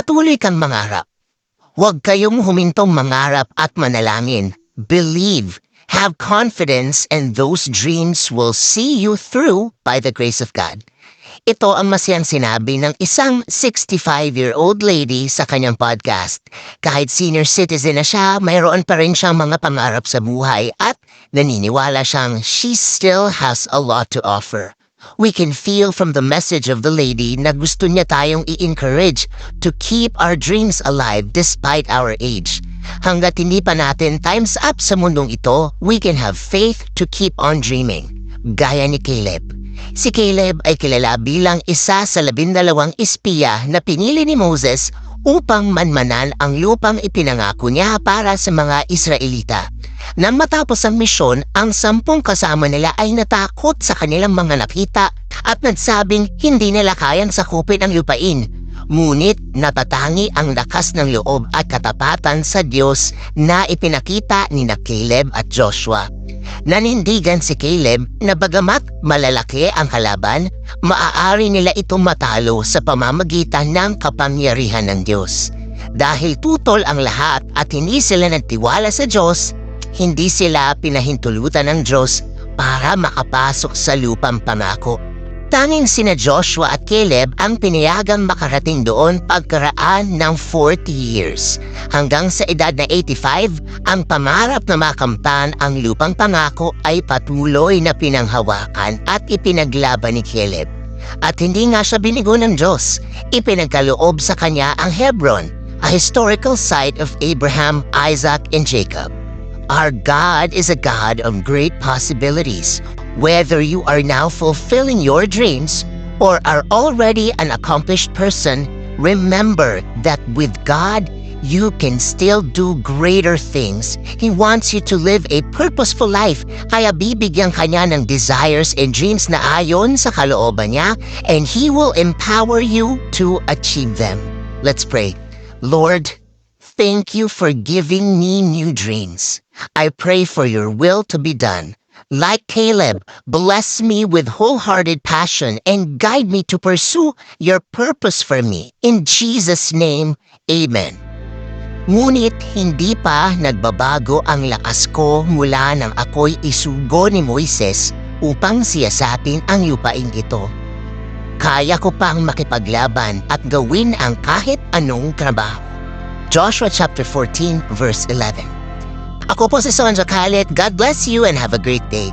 Patuloy kang mangarap. Huwag kayong humintong mangarap at manalangin. Believe, have confidence, and those dreams will see you through by the grace of God. Ito ang masayang sinabi ng isang 65-year-old lady sa kanyang podcast. Kahit senior citizen na siya, mayroon pa rin siyang mga pangarap sa buhay at naniniwala siyang she still has a lot to offer. We can feel from the message of the lady na gusto niya tayong i-encourage to keep our dreams alive despite our age. Hanggat hindi pa natin time's up sa mundong ito, we can have faith to keep on dreaming. Gaya ni Caleb. Si Caleb ay kilala bilang isa sa 12 espiya na pinili ni Moses upang manmanan ang lupang ipinangako niya para sa mga Israelita. Nang matapos ang misyon, ang 10 kasama nila ay natakot sa kanilang mga nakita at nagsabing hindi nila kayang sakupin ang lupain. Ngunit natatangi ang lakas ng loob at katapatan sa Diyos na ipinakita ni Caleb at Joshua. Nanindigan si Caleb na bagamat malalaki ang kalaban, maaari nila itong matalo sa pamamagitan ng kapangyarihan ng Diyos. Dahil tutol ang lahat at hindi sila nagtiwala sa Diyos, hindi sila pinahintulutan ng Diyos para makapasok sa lupang pangako. Tanging sina Joshua at Caleb ang pinayagang makarating doon pagkaraan ng 40 years. Hanggang sa edad na 85, ang pangarap na makamtan ang lupang pangako ay patuloy na pinanghawakan at ipinaglaban ni Caleb. At hindi nga siya binigo ng Diyos, ipinagkaloob sa kanya ang Hebron, a historical site of Abraham, Isaac, and Jacob. Our God is a God of great possibilities. Whether you are now fulfilling your dreams or are already an accomplished person, remember that with God, you can still do greater things. He wants you to live a purposeful life, kaya bibigyan ka niya ng desires and dreams na ayon sa kalooban niya, and He will empower you to achieve them. Let's pray. Lord, thank you for giving me new dreams. I pray for your will to be done. Like Caleb, bless me with wholehearted passion and guide me to pursue your purpose for me. In Jesus' name, Amen. Ngunit hindi pa nagbabago ang lakas ko mula nang ako'y isugo ni Moises upang siyasatin ang lupain ito. Kaya ko pang makipaglaban at gawin ang kahit anong trabaho. Joshua chapter 14 verse 11. Ako po si Sonja Kalit. God bless you and have a great day.